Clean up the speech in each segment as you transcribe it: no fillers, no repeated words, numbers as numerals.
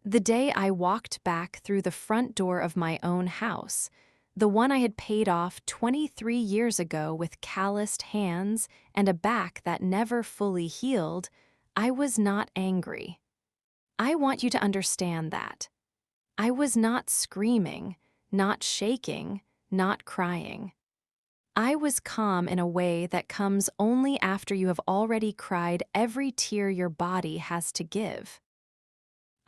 The day I walked back through the front door of my own house, the one I had paid off 23 years ago with calloused hands and a back that never fully healed, I was not angry. I want you to understand that. I was not screaming, not shaking, not crying. I was calm in a way that comes only after you have already cried every tear your body has to give.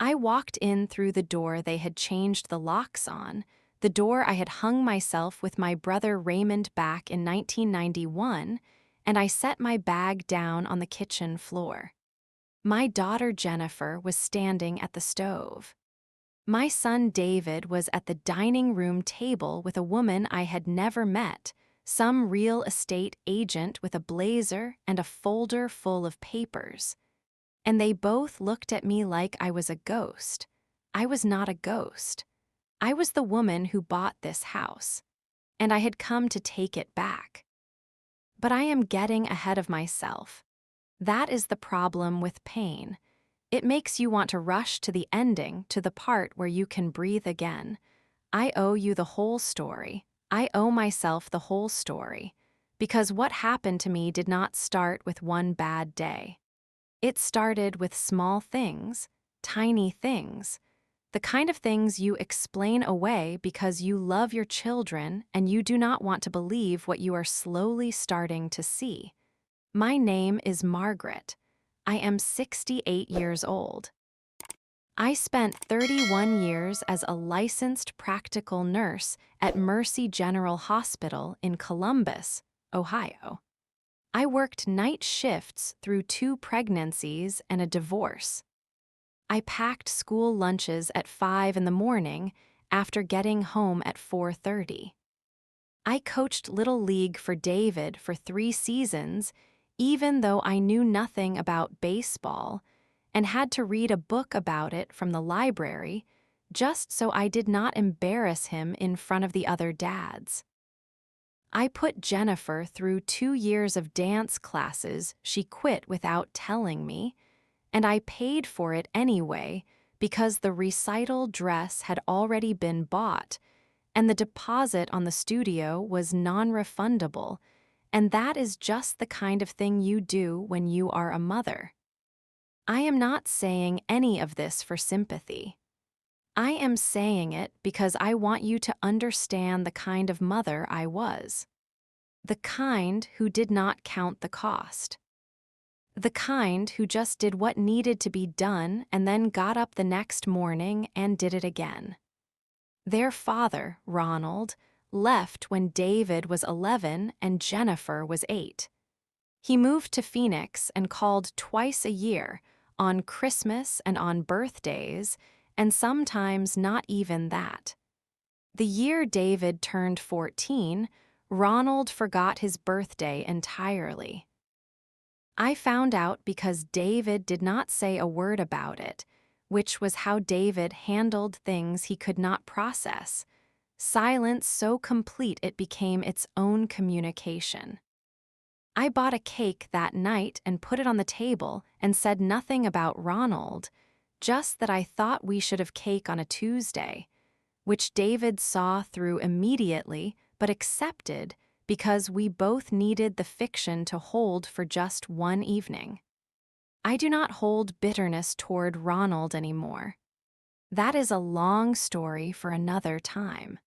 I walked in through the door they had changed the locks on, the door I had hung myself with my brother Raymond back in 1991, and I set my bag down on the kitchen floor. My daughter Jennifer was standing at the stove. My son David was at the dining room table with a woman I had never met, some real estate agent with a blazer and a folder full of papers. And they both looked at me like I was a ghost. I was not a ghost. I was the woman who bought this house, and I had come to take it back. But I am getting ahead of myself. That is the problem with pain. It makes you want to rush to the ending, to the part where you can breathe again. I owe you the whole story. I owe myself the whole story. Because what happened to me did not start with one bad day. It started with small things, tiny things, the kind of things you explain away because you love your children and you do not want to believe what you are slowly starting to see. My name is Margaret. I am 68 years old. I spent 31 years as a licensed practical nurse at Mercy General Hospital in Columbus, Ohio. I worked night shifts through 2 pregnancies and a divorce. I packed school lunches at 5 in the morning after getting home at 4:30. I coached Little League for David for 3 seasons, even though I knew nothing about baseball and had to read a book about it from the library just so I did not embarrass him in front of the other dads. I put Jennifer through 2 years of dance classes she quit without telling me, and I paid for it anyway because the recital dress had already been bought, and the deposit on the studio was non-refundable, and that is just the kind of thing you do when you are a mother. I am not saying any of this for sympathy. I am saying it because I want you to understand the kind of mother I was. The kind who did not count the cost. The kind who just did what needed to be done and then got up the next morning and did it again. Their father, Ronald, left when David was 11 and Jennifer was 8. He moved to Phoenix and called twice a year, on Christmas and on birthdays, and sometimes not even that. The year David turned 14, Ronald forgot his birthday entirely. I found out because David did not say a word about it, which was how David handled things he could not process. Silence so complete it became its own communication. I bought a cake that night and put it on the table and said nothing about Ronald, just that I thought we should have cake on a Tuesday, which David saw through immediately but accepted because we both needed the fiction to hold for just one evening. I do not hold bitterness toward Ronald anymore. That is a long story for another time.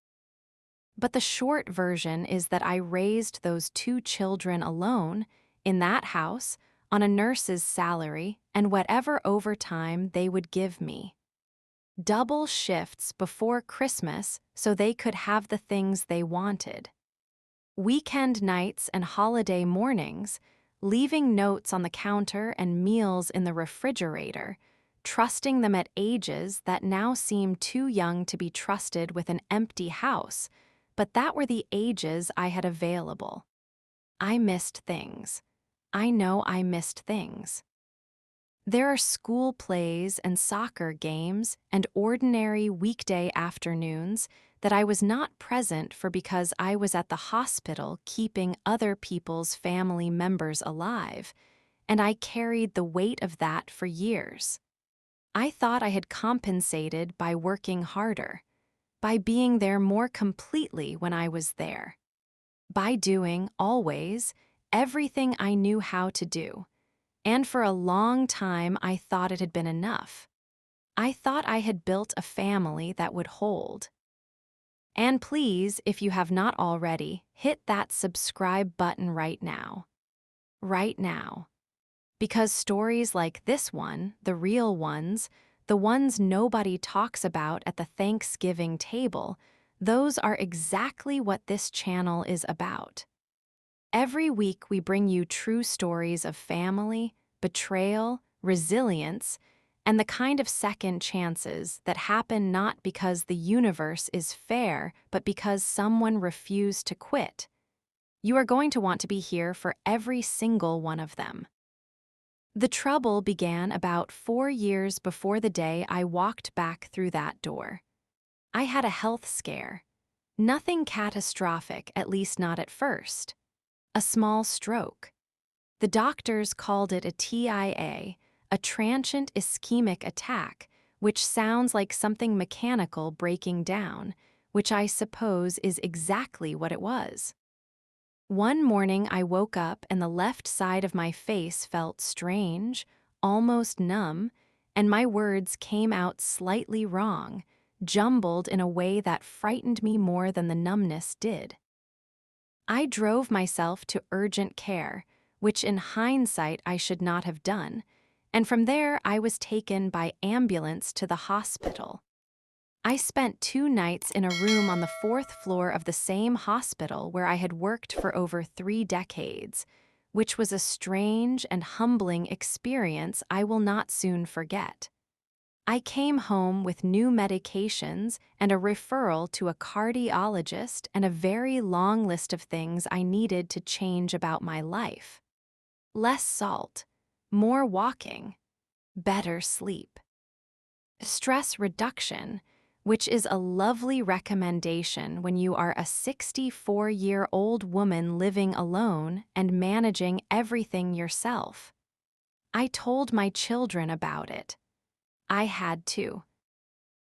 But the short version is that I raised those 2 children alone, in that house, on a nurse's salary and whatever overtime they would give me. Double shifts before Christmas so they could have the things they wanted. Weekend nights and holiday mornings, leaving notes on the counter and meals in the refrigerator, trusting them at ages that now seem too young to be trusted with an empty house, but that were the ages I had available. I missed things. I know I missed things. There are school plays and soccer games and ordinary weekday afternoons that I was not present for because I was at the hospital keeping other people's family members alive, and I carried the weight of that for years. I thought I had compensated by working harder, by being there more completely when I was there, by doing, always, everything I knew how to do. And for a long time, I thought it had been enough. I thought I had built a family that would hold. And please, if you have not already, hit that subscribe button right now. Right now. Because stories like this one, the real ones, the ones nobody talks about at the Thanksgiving table, those are exactly what this channel is about. Every week we bring you true stories of family, betrayal, resilience, and the kind of second chances that happen not because the universe is fair, but because someone refused to quit. You are going to want to be here for every single one of them. The trouble began about 4 years before the day I walked back through that door. I had a health scare. Nothing catastrophic, at least not at first. A small stroke. The doctors called it a TIA, a transient ischemic attack, which sounds like something mechanical breaking down, which I suppose is exactly what it was. One morning I woke up and the left side of my face felt strange, almost numb, and my words came out slightly wrong, jumbled in a way that frightened me more than the numbness did. I drove myself to urgent care, which in hindsight I should not have done, and from there I was taken by ambulance to the hospital. I spent 2 nights in a room on the 4th floor of the same hospital where I had worked for over 3 decades, which was a strange and humbling experience I will not soon forget. I came home with new medications and a referral to a cardiologist and a very long list of things I needed to change about my life. Less salt, more walking, better sleep. Stress reduction, which is a lovely recommendation when you are a 64-year-old woman living alone and managing everything yourself. I told my children about it. I had to.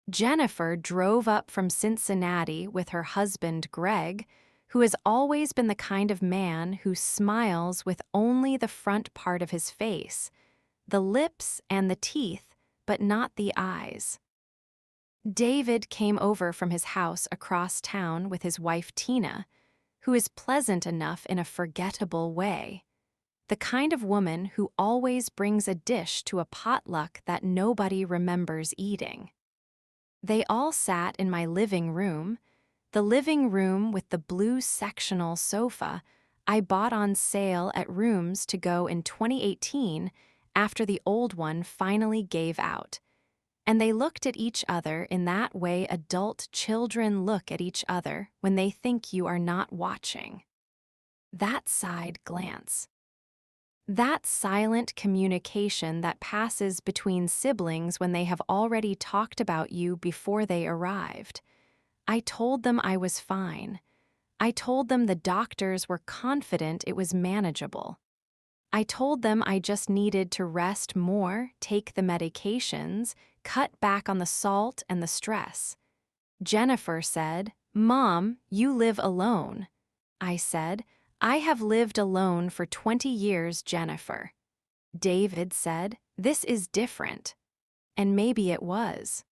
Jennifer drove up from Cincinnati with her husband, Greg, who has always been the kind of man who smiles with only the front part of his face, the lips and the teeth, but not the eyes. David came over from his house across town with his wife Tina, who is pleasant enough in a forgettable way, the kind of woman who always brings a dish to a potluck that nobody remembers eating. They all sat in my living room, the living room with the blue sectional sofa I bought on sale at Rooms to Go in 2018 after the old one finally gave out. And they looked at each other in that way adult children look at each other when they think you are not watching. That side glance. That silent communication that passes between siblings when they have already talked about you before they arrived. I told them I was fine. I told them the doctors were confident it was manageable. I told them I just needed to rest more, take the medications, cut back on the salt and the stress. Jennifer said, "Mom, you live alone." I said, "I have lived alone for 20 years, Jennifer." David said, "This is different." And maybe it was.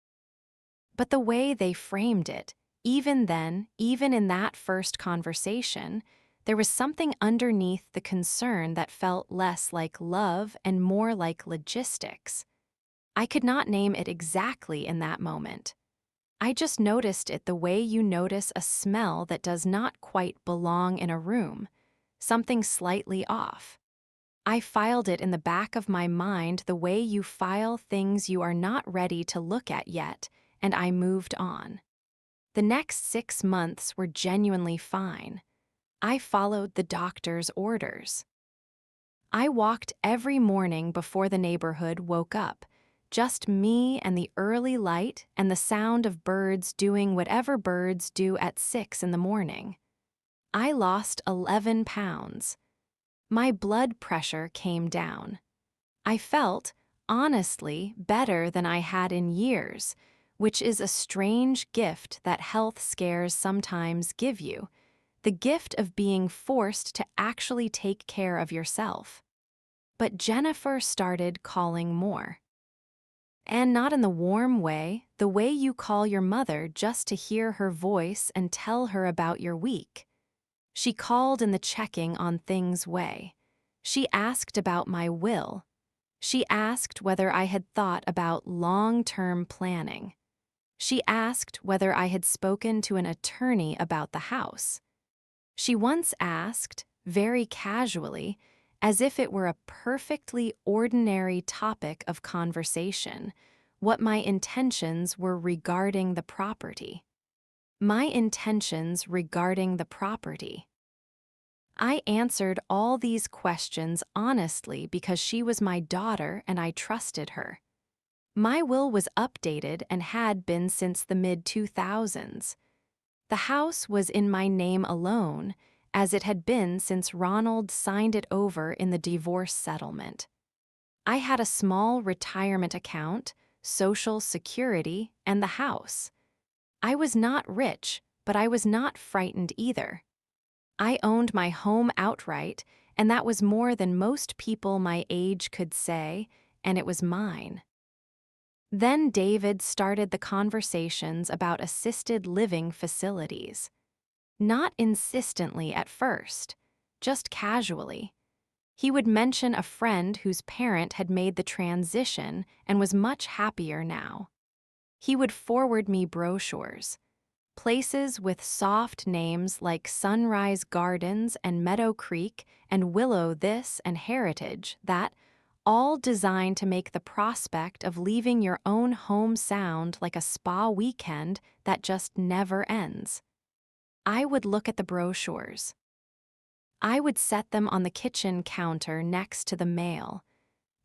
But the way they framed it, even then, even in that first conversation, there was something underneath the concern that felt less like love and more like logistics. I could not name it exactly in that moment. I just noticed it the way you notice a smell that does not quite belong in a room, something slightly off. I filed it in the back of my mind the way you file things you are not ready to look at yet, and I moved on. The next 6 months were genuinely fine. I followed the doctor's orders. I walked every morning before the neighborhood woke up, just me and the early light and the sound of birds doing whatever birds do at 6 in the morning. I lost 11 pounds. My blood pressure came down. I felt, Honestly, better than I had in years, which is a strange gift that health scares sometimes give you, the gift of being forced to actually take care of yourself. But Jennifer started calling more. And not in the warm way, the way you call your mother just to hear her voice and tell her about your week. She called in the checking on things way. She asked about my will. She asked whether I had thought about long-term planning. She asked whether I had spoken to an attorney about the house. She once asked, very casually, as if it were a perfectly ordinary topic of conversation, what my intentions were regarding the property. My intentions regarding the property. I answered all these questions honestly because she was my daughter and I trusted her. My will was updated and had been since the mid-2000s. The house was in my name alone, as it had been since Ronald signed it over in the divorce settlement. I had a small retirement account, Social Security, and the house. I was not rich, but I was not frightened either. I owned my home outright, and that was more than most people my age could say, and it was mine. Then David started the conversations about assisted living facilities. Not insistently at first, just casually. He would mention a friend whose parent had made the transition and was much happier now. He would forward me brochures. Places with soft names like Sunrise Gardens and Meadow Creek and Willow This and Heritage that, all designed to make the prospect of leaving your own home sound like a spa weekend that just never ends. I would look at the brochures. I would set them on the kitchen counter next to the mail,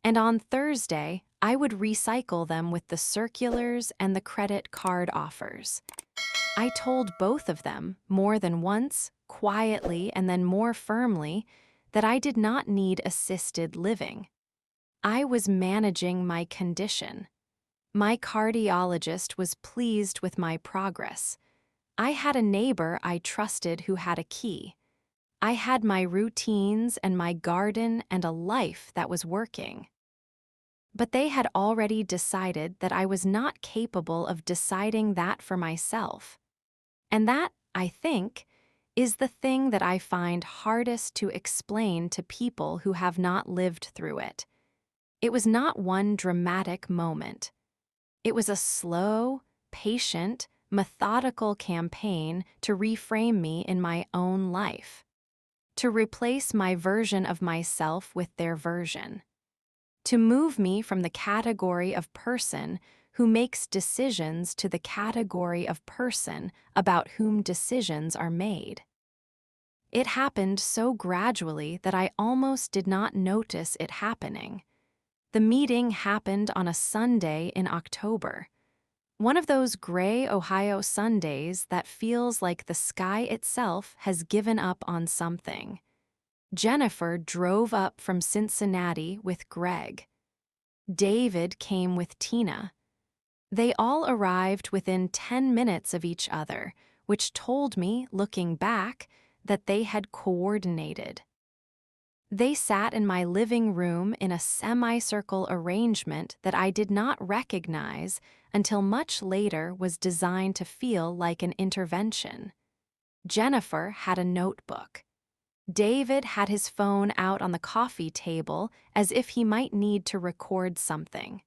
and on Thursday, I would recycle them with the circulars and the credit card offers. I told both of them, more than once, quietly and then more firmly, that I did not need assisted living. I was managing my condition. My cardiologist was pleased with my progress. I had a neighbor I trusted who had a key. I had my routines and my garden and a life that was working. But they had already decided that I was not capable of deciding that for myself. And that, I think, is the thing that I find hardest to explain to people who have not lived through it. It was not one dramatic moment. It was a slow, patient, methodical campaign to reframe me in my own life, to replace my version of myself with their version, to move me from the category of person who makes decisions to the category of person about whom decisions are made. It happened so gradually that I almost did not notice it happening. The meeting happened on a Sunday in October. One of those gray Ohio Sundays that feels like the sky itself has given up on something. Jennifer drove up from Cincinnati with Greg. David came with Tina. They all arrived within 10 minutes of each other, which told me, looking back, that they had coordinated. They sat in my living room in a semicircle arrangement that I did not recognize until much later was designed to feel like an intervention. Jennifer had a notebook. David had his phone out on the coffee table as if he might need to record something.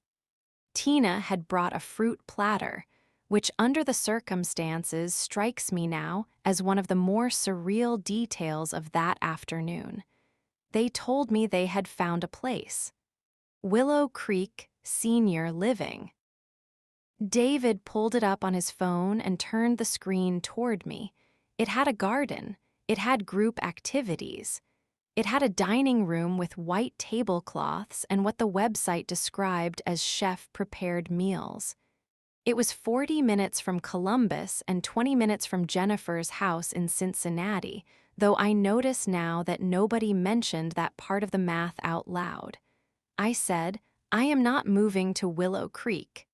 Tina had brought a fruit platter, which under the circumstances strikes me now as one of the more surreal details of that afternoon. They told me they had found a place. Willow Creek Senior Living. David pulled it up on his phone and turned the screen toward me. It had a garden. It had group activities. It had a dining room with white tablecloths and what the website described as chef-prepared meals. It was 40 minutes from Columbus and 20 minutes from Jennifer's house in Cincinnati, though I notice now that nobody mentioned that part of the math out loud. I said, I am not moving to Willow Creek.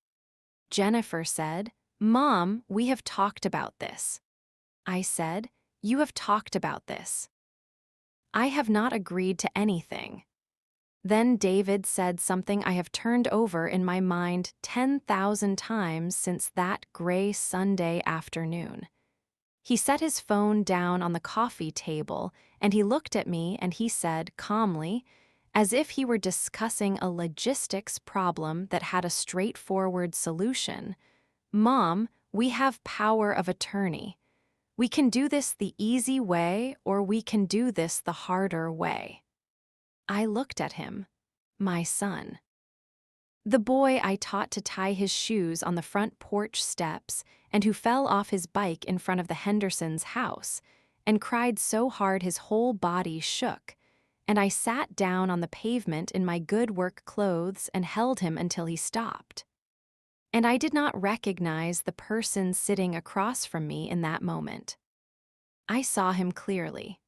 Jennifer said, Mom, we have talked about this. I said, You have talked about this. I have not agreed to anything. Then David said something I have turned over in my mind 10,000 times since that gray Sunday afternoon. He set his phone down on the coffee table and he looked at me and he said calmly, as if he were discussing a logistics problem that had a straightforward solution, Mom, we have power of attorney. We can do this the easy way or we can do this the harder way. I looked at him, my son. The boy I taught to tie his shoes on the front porch steps and who fell off his bike in front of the Hendersons' house and cried so hard his whole body shook, and I sat down on the pavement in my good work clothes and held him until he stopped. And I did not recognize the person sitting across from me in that moment. I saw him clearly.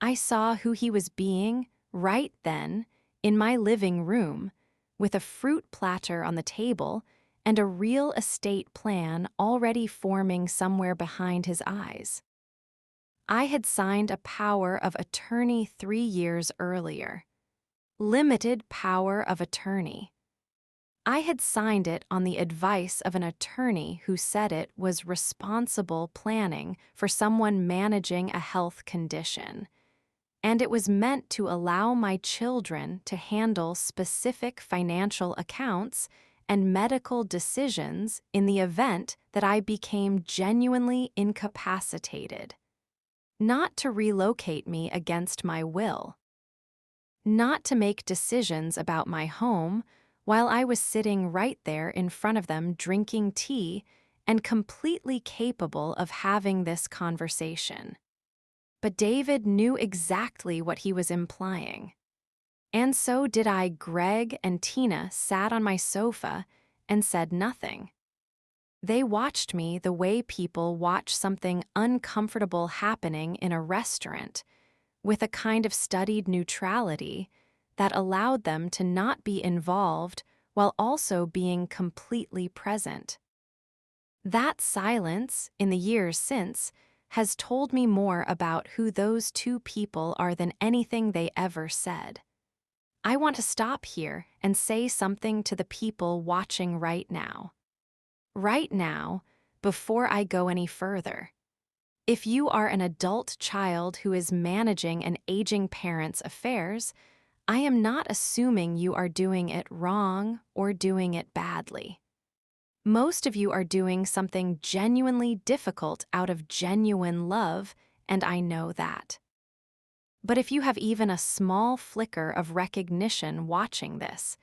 I saw who he was being right then in my living room, with a fruit platter on the table and a real estate plan already forming somewhere behind his eyes. I had signed a power of attorney 3 years earlier. Limited power of attorney. I had signed it on the advice of an attorney who said it was responsible planning for someone managing a health condition, and it was meant to allow my children to handle specific financial accounts and medical decisions in the event that I became genuinely incapacitated. Not to relocate me against my will. Not to make decisions about my home while I was sitting right there in front of them drinking tea and completely capable of having this conversation. But David knew exactly what he was implying. And so did I. Greg and Tina sat on my sofa and said nothing. They watched me the way people watch something uncomfortable happening in a restaurant, with a kind of studied neutrality that allowed them to not be involved while also being completely present. That silence, in the years since, has told me more about who those two people are than anything they ever said. I want to stop here and say something to the people watching right now. Right now, before I go any further. If you are an adult child who is managing an aging parent's affairs, I am not assuming you are doing it wrong or doing it badly. Most of you are doing something genuinely difficult out of genuine love, and I know that. But if you have even a small flicker of recognition watching this,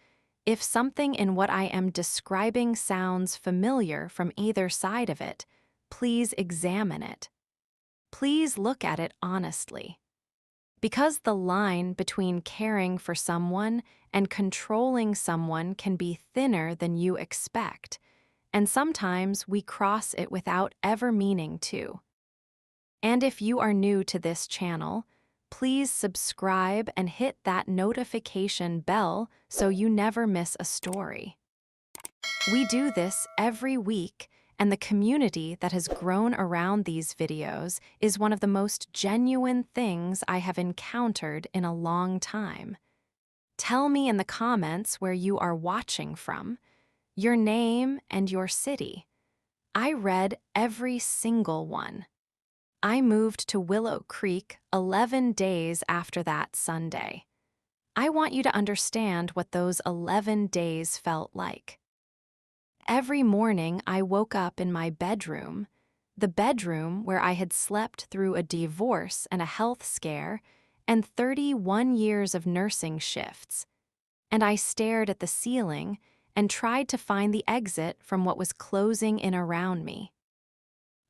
if something in what I am describing sounds familiar from either side of it, please examine it. Please look at it honestly. Because the line between caring for someone and controlling someone can be thinner than you expect, and sometimes we cross it without ever meaning to. And if you are new to this channel, please subscribe and hit that notification bell so you never miss a story. We do this every week, and the community that has grown around these videos is one of the most genuine things I have encountered in a long time. Tell me in the comments where you are watching from, your name and your city. I read every single one. I moved to Willow Creek 11 days after that Sunday. I want you to understand what those 11 days felt like. Every morning I woke up in my bedroom, the bedroom where I had slept through a divorce and a health scare and 31 years of nursing shifts, and I stared at the ceiling and tried to find the exit from what was closing in around me.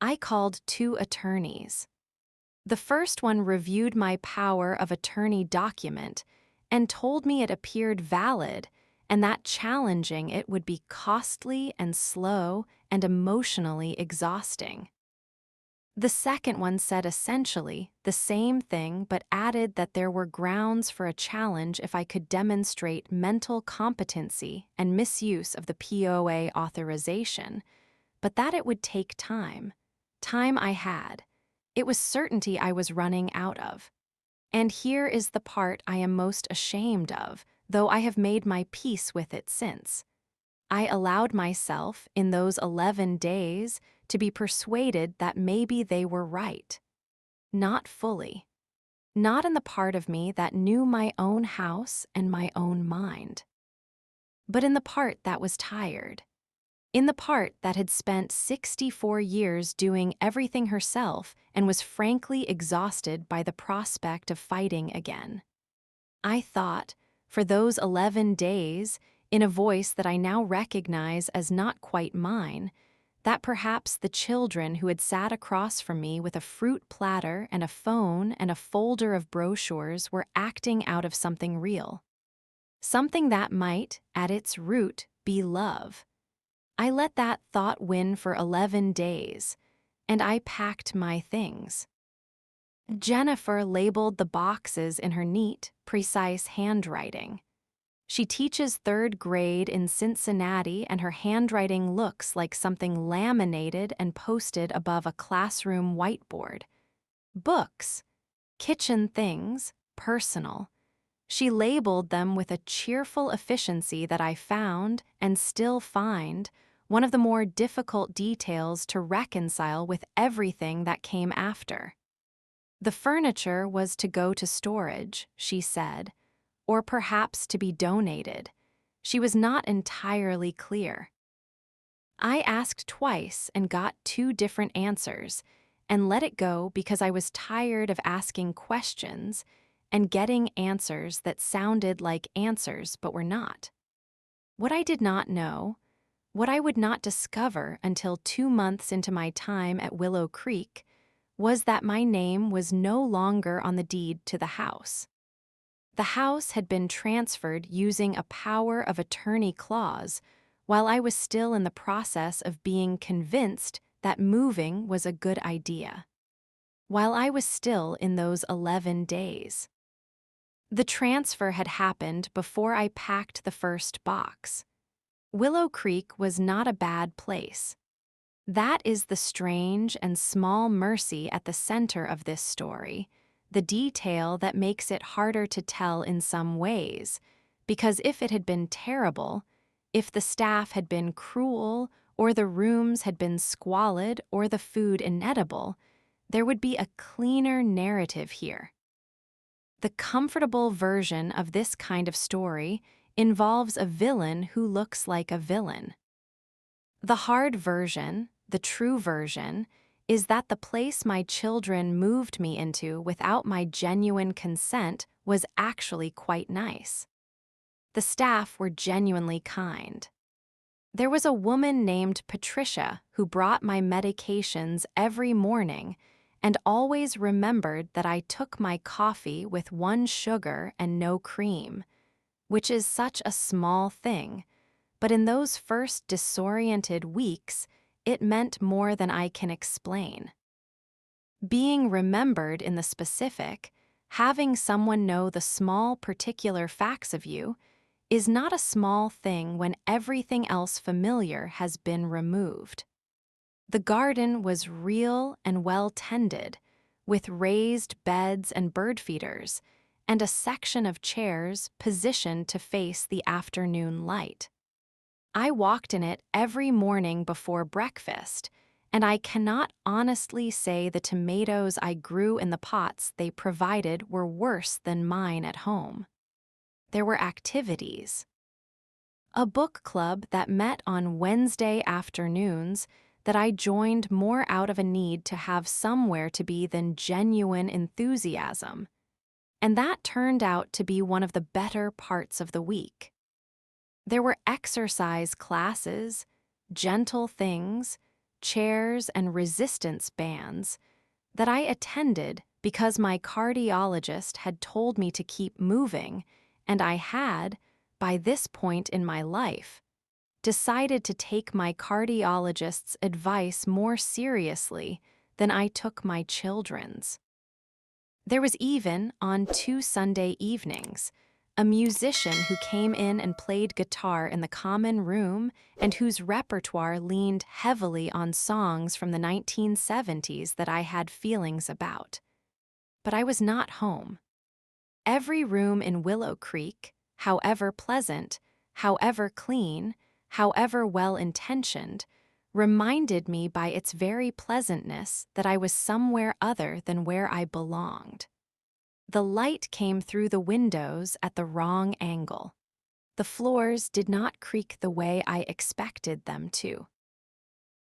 I called 2 attorneys. The first one reviewed my power of attorney document and told me it appeared valid and that challenging it would be costly and slow and emotionally exhausting. The second one said essentially the same thing but added that there were grounds for a challenge if I could demonstrate mental competency and misuse of the POA authorization, but that it would take time. Time I had. It was certainty I was running out of. And here is the part I am most ashamed of, though I have made my peace with it since. I allowed myself, in those 11 days, to be persuaded that maybe they were right. Not fully. Not in the part of me that knew my own house and my own mind. But in the part that was tired. In the part that had spent 64 years doing everything herself and was frankly exhausted by the prospect of fighting again. I thought, for those 11 days, in a voice that I now recognize as not quite mine, that perhaps the children who had sat across from me with a fruit platter and a phone and a folder of brochures were acting out of something real. Something that might, at its root, be love. I let that thought win for 11 days, and I packed my things. Jennifer labeled the boxes in her neat, precise handwriting. She teaches 3rd grade in Cincinnati, and her handwriting looks like something laminated and posted above a classroom whiteboard. Books, kitchen things, personal. She labeled them with a cheerful efficiency that I found, and still find, one of the more difficult details to reconcile with everything that came after. The furniture was to go to storage, she said, or perhaps to be donated. She was not entirely clear. I asked twice and got 2 different answers, and let it go because I was tired of asking questions and getting answers that sounded like answers but were not. What I did not know, what I would not discover until 2 months into my time at Willow Creek, was that my name was no longer on the deed to the house. The house had been transferred using a power of attorney clause, while I was still in the process of being convinced that moving was a good idea. While I was still in those 11 days. The transfer had happened before I packed the first box. Willow Creek was not a bad place. That is the strange and small mercy at the center of this story, the detail that makes it harder to tell in some ways, because if it had been terrible, if the staff had been cruel, or the rooms had been squalid, or the food inedible, there would be a cleaner narrative here. The comfortable version of this kind of story involves a villain who looks like a villain. The hard version, the true version, is that the place my children moved me into without my genuine consent was actually quite nice. The staff were genuinely kind. There was a woman named Patricia who brought my medications every morning and always remembered that I took my coffee with 1 sugar and no cream, which is such a small thing, but in those first disoriented weeks, it meant more than I can explain. Being remembered in the specific, having someone know the small particular facts of you, is not a small thing when everything else familiar has been removed. The garden was real and well tended, with raised beds and bird feeders, and a section of chairs positioned to face the afternoon light. I walked in it every morning before breakfast, and I cannot honestly say the tomatoes I grew in the pots they provided were worse than mine at home. There were activities. A book club that met on Wednesday afternoons that I joined more out of a need to have somewhere to be than genuine enthusiasm, and that turned out to be one of the better parts of the week. There were exercise classes, gentle things, chairs, and resistance bands that I attended because my cardiologist had told me to keep moving, and I had, by this point in my life, decided to take my cardiologist's advice more seriously then I took my children's. There was even, on 2 Sunday evenings, a musician who came in and played guitar in the common room and whose repertoire leaned heavily on songs from the 1970s that I had feelings about. But I was not home. Every room in Willow Creek, however pleasant, however clean, however well-intentioned, reminded me by its very pleasantness that I was somewhere other than where I belonged. The light came through the windows at the wrong angle. The floors did not creak the way I expected them to.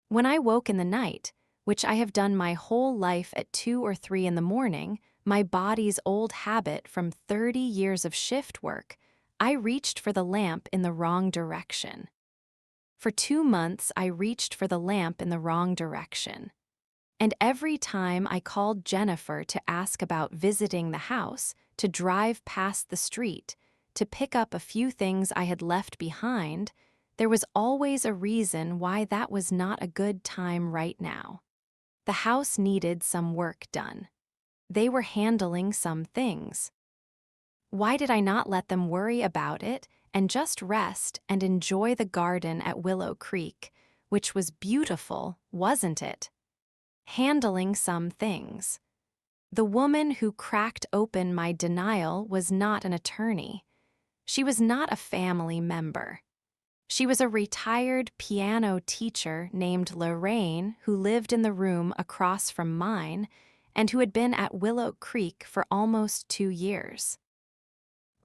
When I woke in the night, which I have done my whole life at 2 or 3 in the morning, my body's old habit from 30 years of shift work, I reached for the lamp in the wrong direction. For 2 months, I reached for the lamp in the wrong direction. And every time I called Jennifer to ask about visiting the house, to drive past the street, to pick up a few things I had left behind, there was always a reason why that was not a good time right now. The house needed some work done. They were handling some things. Why did I not let them worry about it and just rest and enjoy the garden at Willow Creek, which was beautiful, wasn't it? Handling some things. The woman who cracked open my denial was not an attorney. She was not a family member. She was a retired piano teacher named Lorraine who lived in the room across from mine and who had been at Willow Creek for almost 2 years.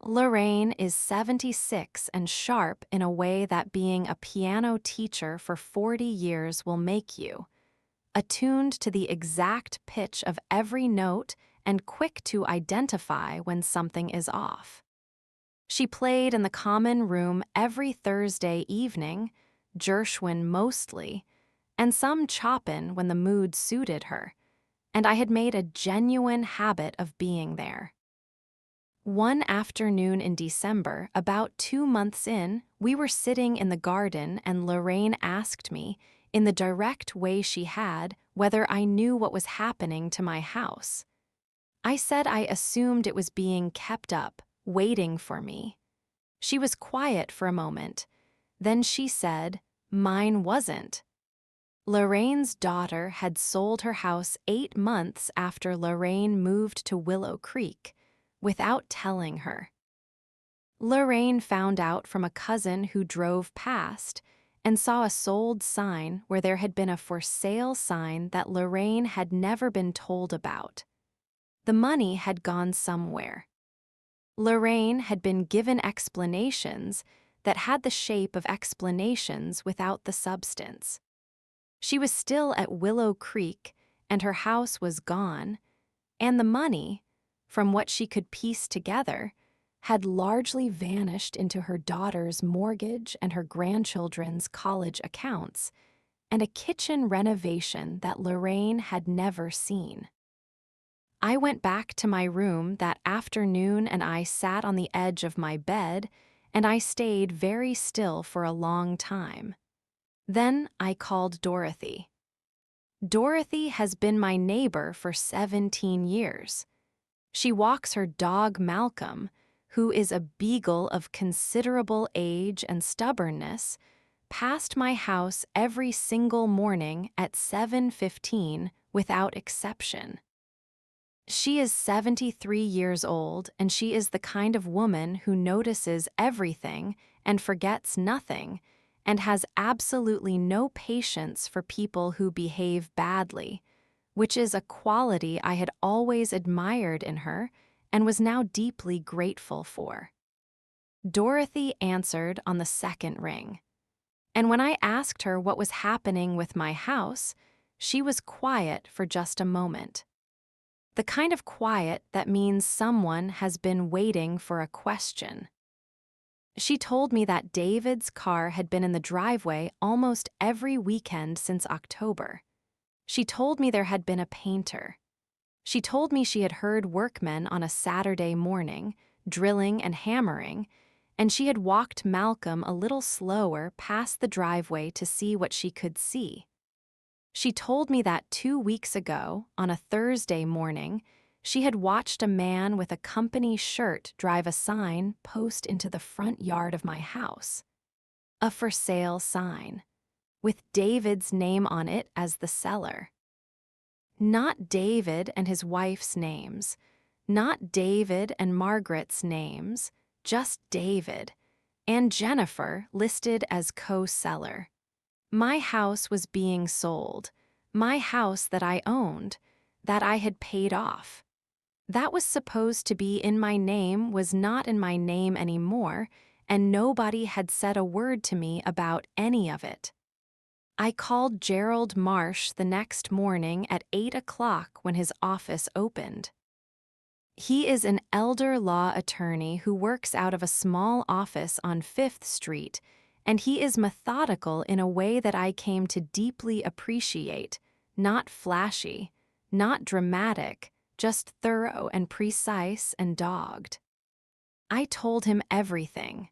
Lorraine is 76 and sharp in a way that being a piano teacher for 40 years will make you. Attuned to the exact pitch of every note and quick to identify when something is off. She played in the common room every Thursday evening, Gershwin mostly, and some Chopin when the mood suited her, and I had made a genuine habit of being there. One afternoon in December, about 2 months in, we were sitting in the garden and Lorraine asked me, in the direct way she had, whether I knew what was happening to my house. I said I assumed it was being kept up, waiting for me. She was quiet for a moment. Then she said, "Mine wasn't." Lorraine's daughter had sold her house 8 months after Lorraine moved to Willow Creek, without telling her. Lorraine found out from a cousin who drove past and saw a sold sign where there had been a for sale sign that Lorraine had never been told about. The money had gone somewhere. Lorraine had been given explanations that had the shape of explanations without the substance. She was still at Willow Creek, and her house was gone, and the money, from what she could piece together, had largely vanished into her daughter's mortgage and her grandchildren's college accounts, and a kitchen renovation that Lorraine had never seen. I went back to my room that afternoon and I sat on the edge of my bed, and I stayed very still for a long time. Then I called Dorothy. Dorothy has been my neighbor for 17 years. She walks her dog Malcolm, who is a beagle of considerable age and stubbornness, past my house every single morning at 7:15 without exception. She is 73 years old, and she is the kind of woman who notices everything and forgets nothing, and has absolutely no patience for people who behave badly, which is a quality I had always admired in her and was now deeply grateful for. Dorothy answered on the second ring, and when I asked her what was happening with my house, she was quiet for just a moment. The kind of quiet that means someone has been waiting for a question. She told me that David's car had been in the driveway almost every weekend since October. She told me there had been a painter. She told me she had heard workmen on a Saturday morning, drilling and hammering, and she had walked Malcolm a little slower past the driveway to see what she could see. She told me that 2 weeks ago, on a Thursday morning, she had watched a man with a company shirt drive a sign post into the front yard of my house. A for sale sign, with David's name on it as the seller. Not David and his wife's names, not David and Margaret's names, just David, and Jennifer listed as co-seller. My house was being sold, my house that I owned, that I had paid off. That was supposed to be in my name was not in my name anymore, and nobody had said a word to me about any of it. I called Gerald Marsh the next morning at 8 o'clock when his office opened. He is an elder law attorney who works out of a small office on 5th Street, and he is methodical in a way that I came to deeply appreciate, not flashy, not dramatic, just thorough and precise and dogged. I told him everything.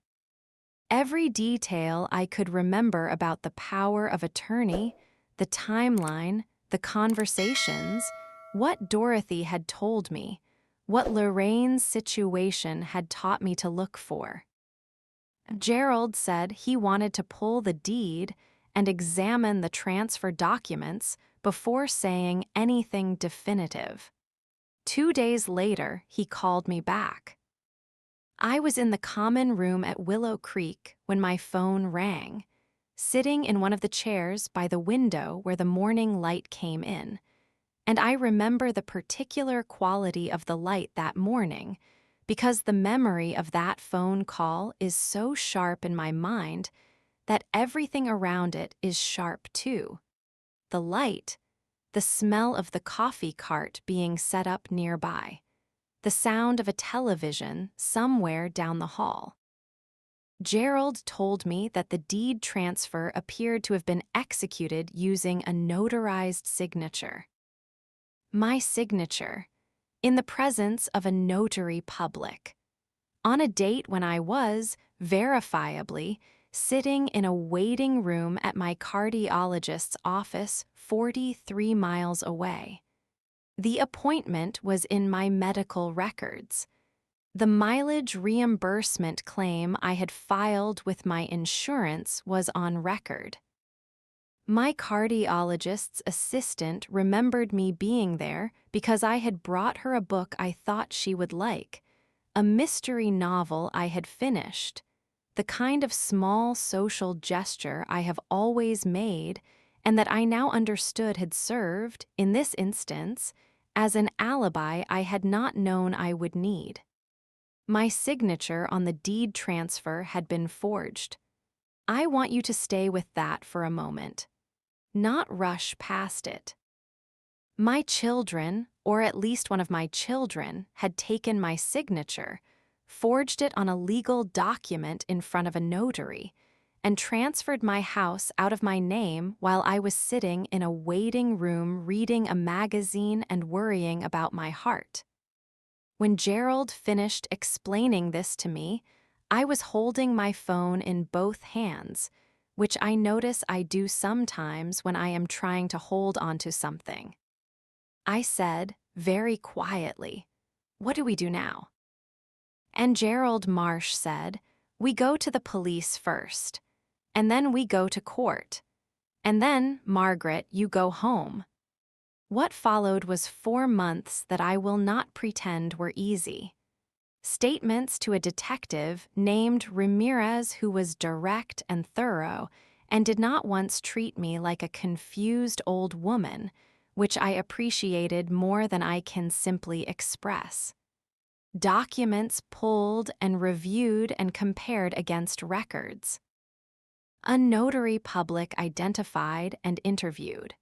Every detail I could remember about the power of attorney, the timeline, the conversations, what Dorothy had told me, what Lorraine's situation had taught me to look for. Gerald said he wanted to pull the deed and examine the transfer documents before saying anything definitive. 2 days later, he called me back. I was in the common room at Willow Creek when my phone rang, sitting in one of the chairs by the window where the morning light came in, and I remember the particular quality of the light that morning because the memory of that phone call is so sharp in my mind that everything around it is sharp too. The light, the smell of the coffee cart being set up nearby, the sound of a television somewhere down the hall. Gerald told me that the deed transfer appeared to have been executed using a notarized signature. My signature, in the presence of a notary public, on a date when I was, verifiably, sitting in a waiting room at my cardiologist's office 43 miles away. The appointment was in my medical records. The mileage reimbursement claim I had filed with my insurance was on record. My cardiologist's assistant remembered me being there because I had brought her a book I thought she would like, a mystery novel I had finished, the kind of small social gesture I have always made and that I now understood had served, in this instance, as an alibi I had not known I would need. My signature on the deed transfer had been forged. I want you to stay with that for a moment, not rush past it. My children, or at least one of my children, had taken my signature, forged it on a legal document in front of a notary, and transferred my house out of my name while I was sitting in a waiting room reading a magazine and worrying about my heart. When Gerald finished explaining this to me, I was holding my phone in both hands, which I notice I do sometimes when I am trying to hold onto something. I said, very quietly, "What do we do now?" And Gerald Marsh said, "We go to the police first. And then we go to court. And then, Margaret, you go home." What followed was 4 months that I will not pretend were easy. Statements to a detective named Ramirez who was direct and thorough and did not once treat me like a confused old woman, which I appreciated more than I can simply express. Documents pulled and reviewed and compared against records. A notary public identified and interviewed.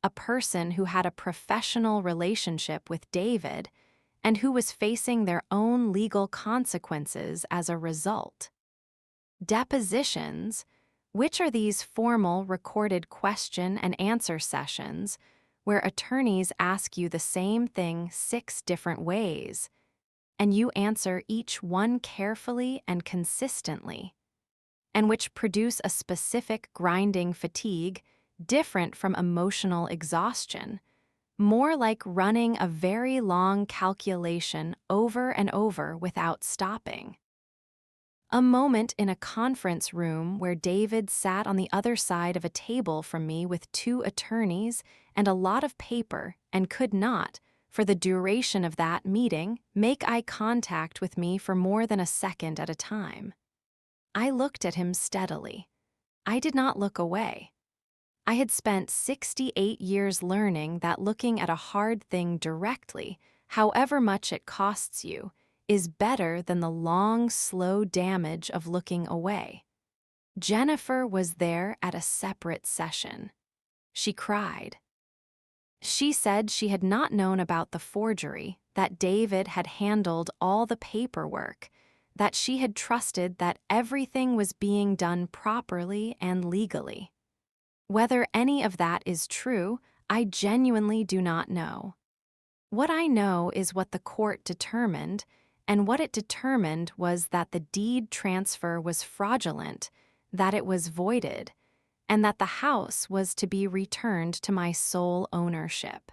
A person who had a professional relationship with David and who was facing their own legal consequences as a result. Depositions, which are these formal recorded question and answer sessions where attorneys ask you the same thing 6 different ways, and you answer each one carefully and consistently, and which produce a specific grinding fatigue, different from emotional exhaustion, more like running a very long calculation over and over without stopping. A moment in a conference room where David sat on the other side of a table from me with two attorneys and a lot of paper and could not, for the duration of that meeting, make eye contact with me for more than a second at a time. I looked at him steadily. I did not look away. I had spent 68 years learning that looking at a hard thing directly, however much it costs you, is better than the long, slow damage of looking away. Jennifer was there at a separate session. She cried. She said she had not known about the forgery, that David had handled all the paperwork, that she had trusted that everything was being done properly and legally. Whether any of that is true, I genuinely do not know. What I know is what the court determined, and what it determined was that the deed transfer was fraudulent, that it was voided, and that the house was to be returned to my sole ownership.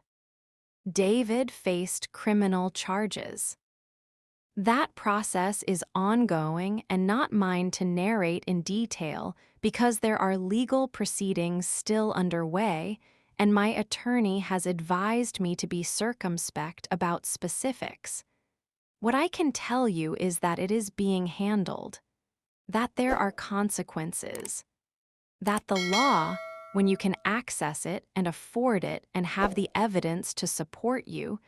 David faced criminal charges. That process is ongoing and not mine to narrate in detail because there are legal proceedings still underway, and my attorney has advised me to be circumspect about specifics. What I can tell you is that it is being handled, that there are consequences, that the law, when you can access it and afford it and have the evidence to support you,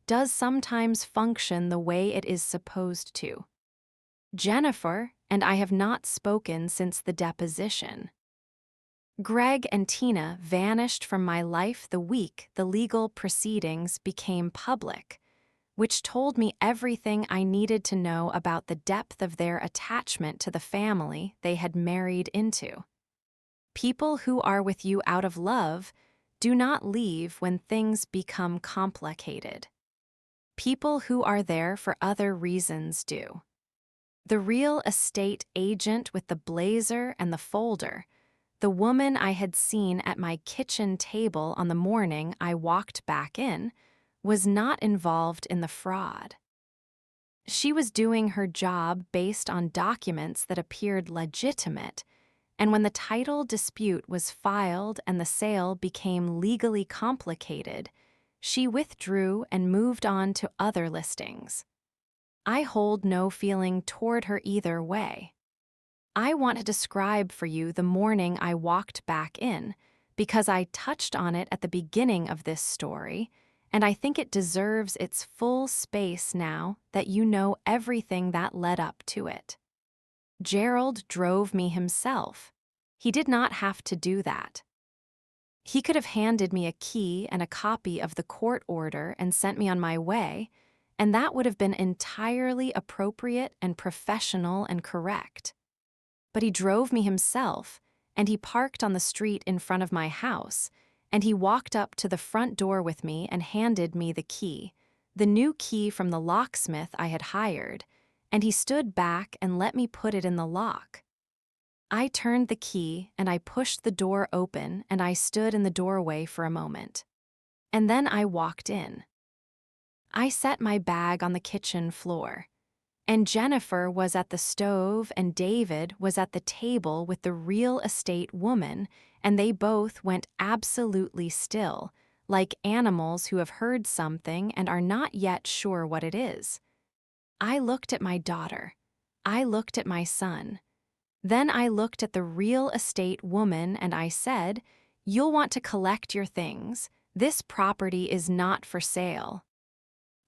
does sometimes function the way it is supposed to. Jennifer and I have not spoken since the deposition. Greg and Tina vanished from my life the week the legal proceedings became public, which told me everything I needed to know about the depth of their attachment to the family they had married into. People who are with you out of love do not leave when things become complicated. People who are there for other reasons do. The real estate agent with the blazer and the folder, the woman I had seen at my kitchen table on the morning I walked back in, was not involved in the fraud. She was doing her job based on documents that appeared legitimate, and when the title dispute was filed and the sale became legally complicated, she withdrew and moved on to other listings. I hold no feeling toward her either way. I want to describe for you the morning I walked back in, because I touched on it at the beginning of this story, and I think it deserves its full space now that you know everything that led up to it. Gerald drove me himself. He did not have to do that. He could have handed me a key and a copy of the court order and sent me on my way, and that would have been entirely appropriate and professional and correct. But he drove me himself, and he parked on the street in front of my house, and he walked up to the front door with me and handed me the key, the new key from the locksmith I had hired, and he stood back and let me put it in the lock. I turned the key and I pushed the door open and I stood in the doorway for a moment. And then I walked in. I set my bag on the kitchen floor, and Jennifer was at the stove and David was at the table with the real estate woman, and they both went absolutely still, like animals who have heard something and are not yet sure what it is. I looked at my daughter. I looked at my son. Then I looked at the real estate woman and I said, "You'll want to collect your things. This property is not for sale."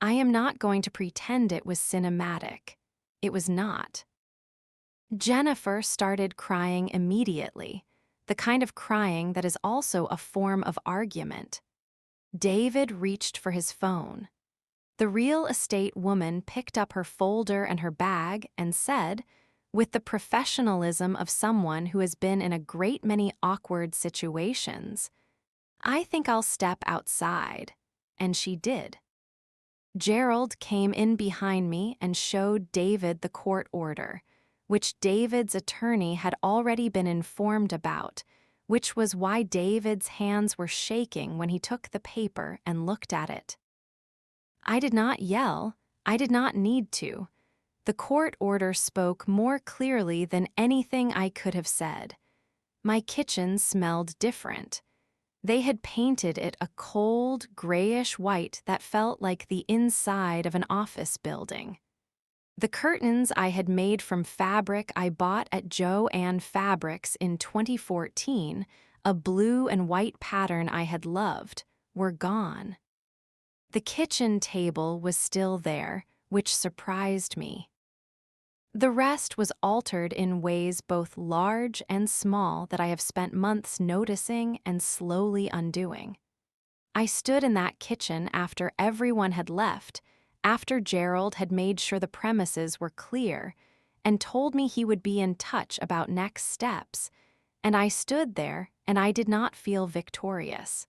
I am not going to pretend it was cinematic. It was not. Jennifer started crying immediately, the kind of crying that is also a form of argument. David reached for his phone. The real estate woman picked up her folder and her bag and said, with the professionalism of someone who has been in a great many awkward situations, "I think I'll step outside." And she did. Gerald came in behind me and showed David the court order, which David's attorney had already been informed about, which was why David's hands were shaking when he took the paper and looked at it. I did not yell. I did not need to. The court order spoke more clearly than anything I could have said. My kitchen smelled different. They had painted it a cold, grayish white that felt like the inside of an office building. The curtains I had made from fabric I bought at Jo-Ann Fabrics in 2014, a blue and white pattern I had loved, were gone. The kitchen table was still there, which surprised me. The rest was altered in ways both large and small that I have spent months noticing and slowly undoing. I stood in that kitchen after everyone had left, after Gerald had made sure the premises were clear, and told me he would be in touch about next steps, and I stood there and I did not feel victorious.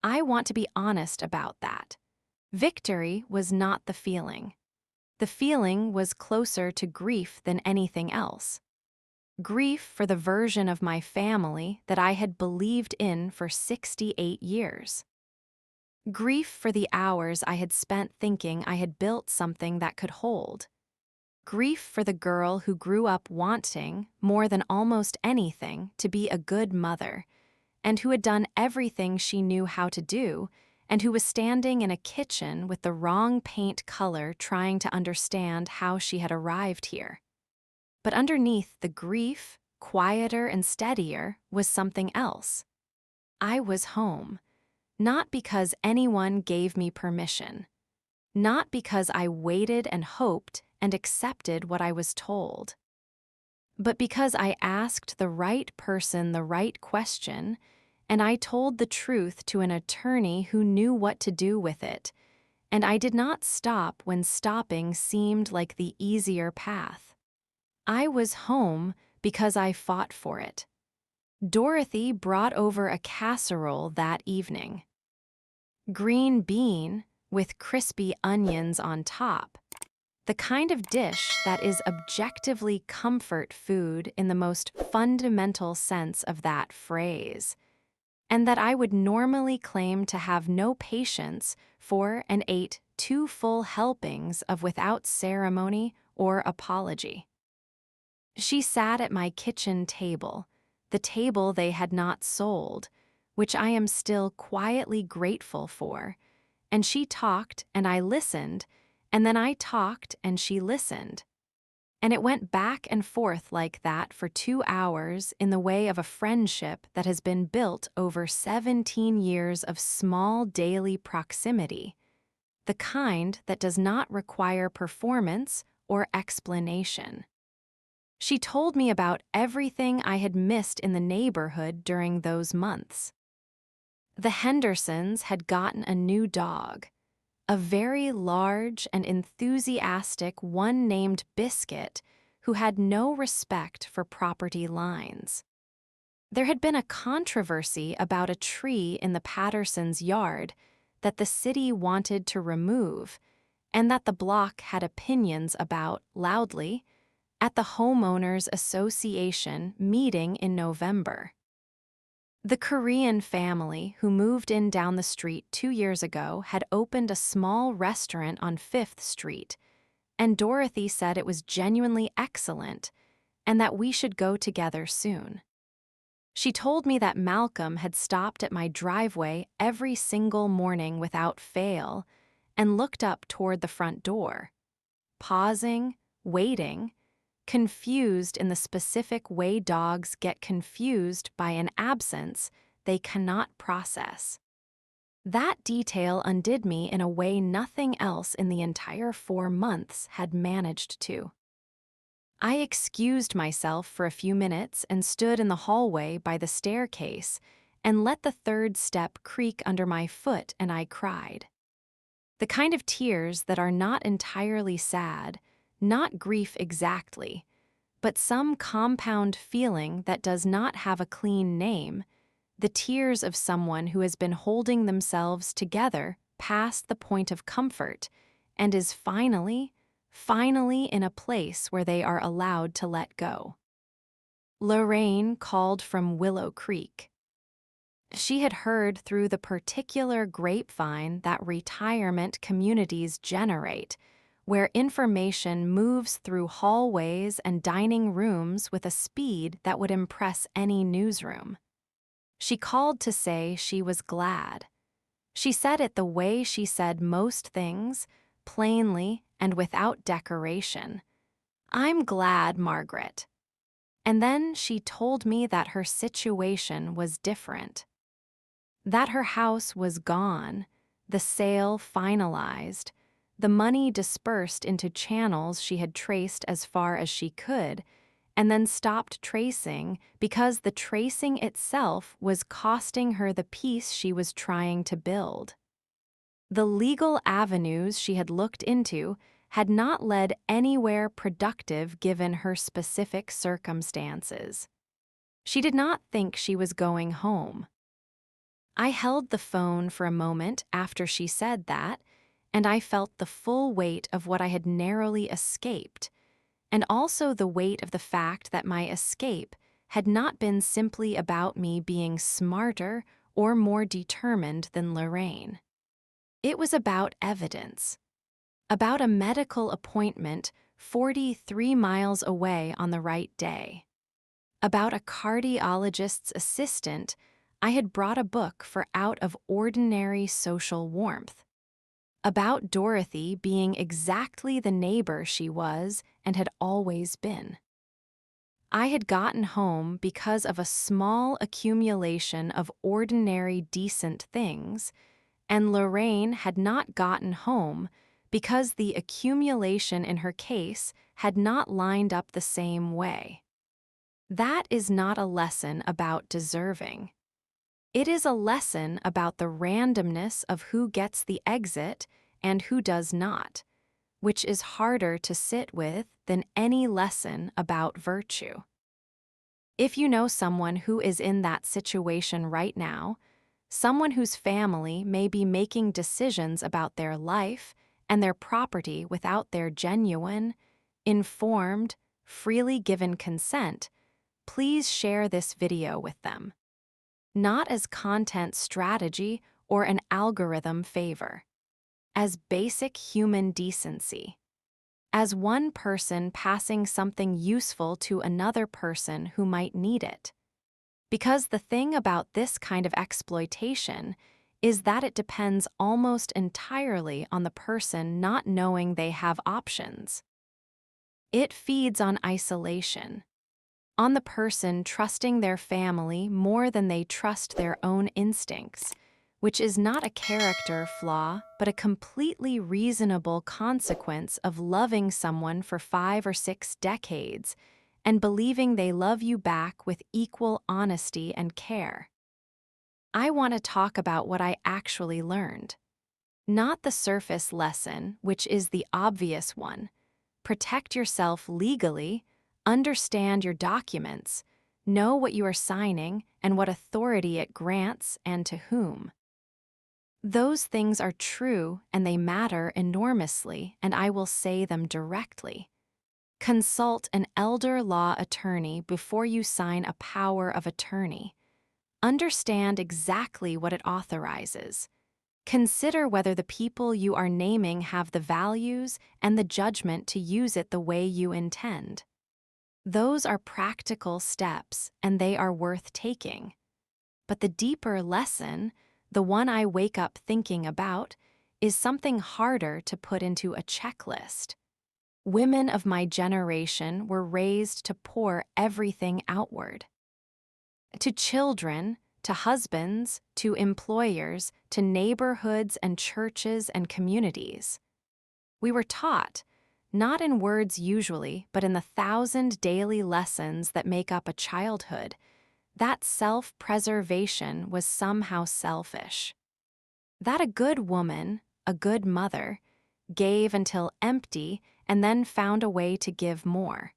I want to be honest about that. Victory was not the feeling. The feeling was closer to grief than anything else. Grief for the version of my family that I had believed in for 68 years. Grief for the hours I had spent thinking I had built something that could hold. Grief for the girl who grew up wanting, more than almost anything, to be a good mother, and who had done everything she knew how to do, and who was standing in a kitchen with the wrong paint color trying to understand how she had arrived here. But underneath the grief, quieter and steadier, was something else. I was home, not because anyone gave me permission, not because I waited and hoped and accepted what I was told, but because I asked the right person the right question, and I told the truth to an attorney who knew what to do with it, and I did not stop when stopping seemed like the easier path. I was home because I fought for it. Dorothy brought over a casserole that evening. Green bean with crispy onions on top. The kind of dish that is objectively comfort food in the most fundamental sense of that phrase, and that I would normally claim to have no patience for and ate 2 full helpings of without ceremony or apology. She sat at my kitchen table, the table they had not sold, which I am still quietly grateful for, and she talked and I listened, and then I talked and she listened. And it went back and forth like that for 2 hours in the way of a friendship that has been built over 17 years of small daily proximity, the kind that does not require performance or explanation. She told me about everything I had missed in the neighborhood during those months. The Hendersons had gotten a new dog, a very large and enthusiastic one named Biscuit who had no respect for property lines. There had been a controversy about a tree in the Pattersons' yard that the city wanted to remove and that the block had opinions about loudly at the Homeowners Association meeting in November. The Korean family who moved in down the street 2 years ago had opened a small restaurant on 5th Street, and Dorothy said it was genuinely excellent and that we should go together soon. She told me that Malcolm had stopped at my driveway every single morning without fail and looked up toward the front door, pausing, waiting, confused in the specific way dogs get confused by an absence they cannot process. That detail undid me in a way nothing else in the entire 4 months had managed to. I excused myself for a few minutes and stood in the hallway by the staircase and let the 3rd step creak under my foot, and I cried. The kind of tears that are not entirely sad, not grief exactly, but some compound feeling that does not have a clean name, the tears of someone who has been holding themselves together past the point of comfort and is finally in a place where they are allowed to let go. Lorraine called from Willow Creek. She had heard through the particular grapevine that retirement communities generate, where information moves through hallways and dining rooms with a speed that would impress any newsroom. She called to say she was glad. She said it the way she said most things, plainly and without decoration. "I'm glad, Margaret." And then she told me that her situation was different. That her house was gone, the sale finalized, the money dispersed into channels she had traced as far as she could, and then stopped tracing because the tracing itself was costing her the peace she was trying to build. The legal avenues she had looked into had not led anywhere productive given her specific circumstances. She did not think she was going home. I held the phone for a moment after she said that, and I felt the full weight of what I had narrowly escaped, and also the weight of the fact that my escape had not been simply about me being smarter or more determined than Lorraine. It was about evidence, about a medical appointment 43 miles away on the right day, about a cardiologist's assistant I had brought a book for out of ordinary social warmth, about Dorothy being exactly the neighbor she was and had always been. I had gotten home because of a small accumulation of ordinary decent things, and Lorraine had not gotten home because the accumulation in her case had not lined up the same way. That is not a lesson about deserving. It is a lesson about the randomness of who gets the exit and who does not, which is harder to sit with than any lesson about virtue. If you know someone who is in that situation right now, someone whose family may be making decisions about their life and their property without their genuine, informed, freely given consent, please share this video with them. Not as content strategy or an algorithm favor, as basic human decency, as one person passing something useful to another person who might need it. Because the thing about this kind of exploitation is that it depends almost entirely on the person not knowing they have options. It feeds on isolation, on the person trusting their family more than they trust their own instincts, which is not a character flaw but a completely reasonable consequence of loving someone for 5 or 6 decades and believing they love you back with equal honesty and care. I want to talk about what I actually learned. Not the surface lesson, which is the obvious one. Protect yourself legally, understand your documents, know what you are signing and what authority it grants and to whom. Those things are true and they matter enormously, and I will say them directly. Consult an elder law attorney before you sign a power of attorney. Understand exactly what it authorizes. Consider whether the people you are naming have the values and the judgment to use it the way you intend. Those are practical steps, and they are worth taking. But the deeper lesson, the one I wake up thinking about, is something harder to put into a checklist. Women of my generation were raised to pour everything outward. To children, to husbands, to employers, to neighborhoods and churches and communities. We were taught, not in words usually, but in the 1,000 daily lessons that make up a childhood, that self-preservation was somehow selfish. That a good woman, a good mother, gave until empty and then found a way to give more.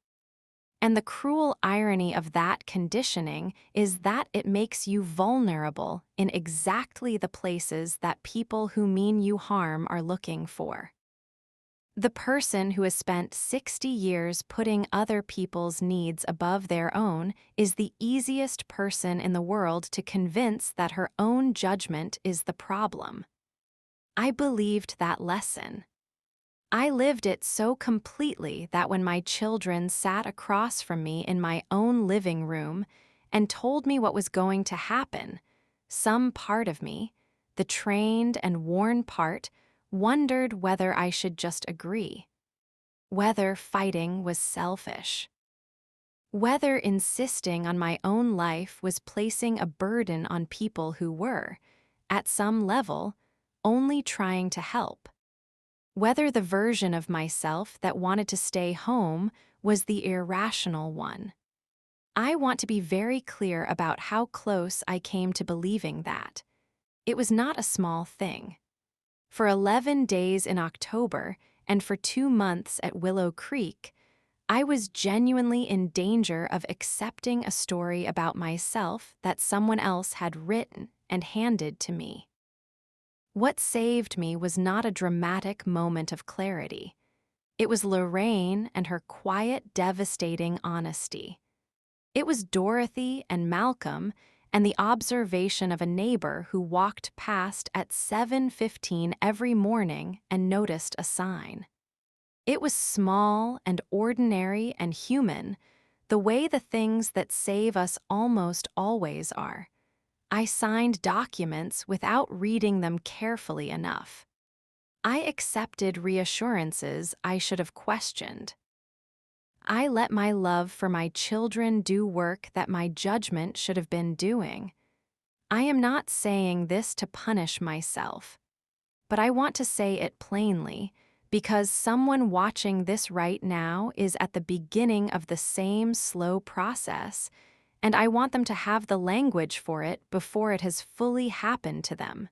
And the cruel irony of that conditioning is that it makes you vulnerable in exactly the places that people who mean you harm are looking for. The person who has spent 60 years putting other people's needs above their own is the easiest person in the world to convince that her own judgment is the problem. I believed that lesson. I lived it so completely that when my children sat across from me in my own living room and told me what was going to happen, some part of me, the trained and worn part, wondered whether I should just agree, whether fighting was selfish, whether insisting on my own life was placing a burden on people who were, at some level, only trying to help. Whether the version of myself that wanted to stay home was the irrational one. I want to be very clear about how close I came to believing that. It was not a small thing. For 11 days in October and for 2 months at Willow Creek, I was genuinely in danger of accepting a story about myself that someone else had written and handed to me. What saved me was not a dramatic moment of clarity. It was Lorraine and her quiet, devastating honesty. It was Dorothy and Malcolm and the observation of a neighbor who walked past at 7:15 every morning and noticed a sign. It was small and ordinary and human, the way the things that save us almost always are. I signed documents without reading them carefully enough. I accepted reassurances I should have questioned. I let my love for my children do work that my judgment should have been doing. I am not saying this to punish myself, but I want to say it plainly because someone watching this right now is at the beginning of the same slow process, and I want them to have the language for it before it has fully happened to them.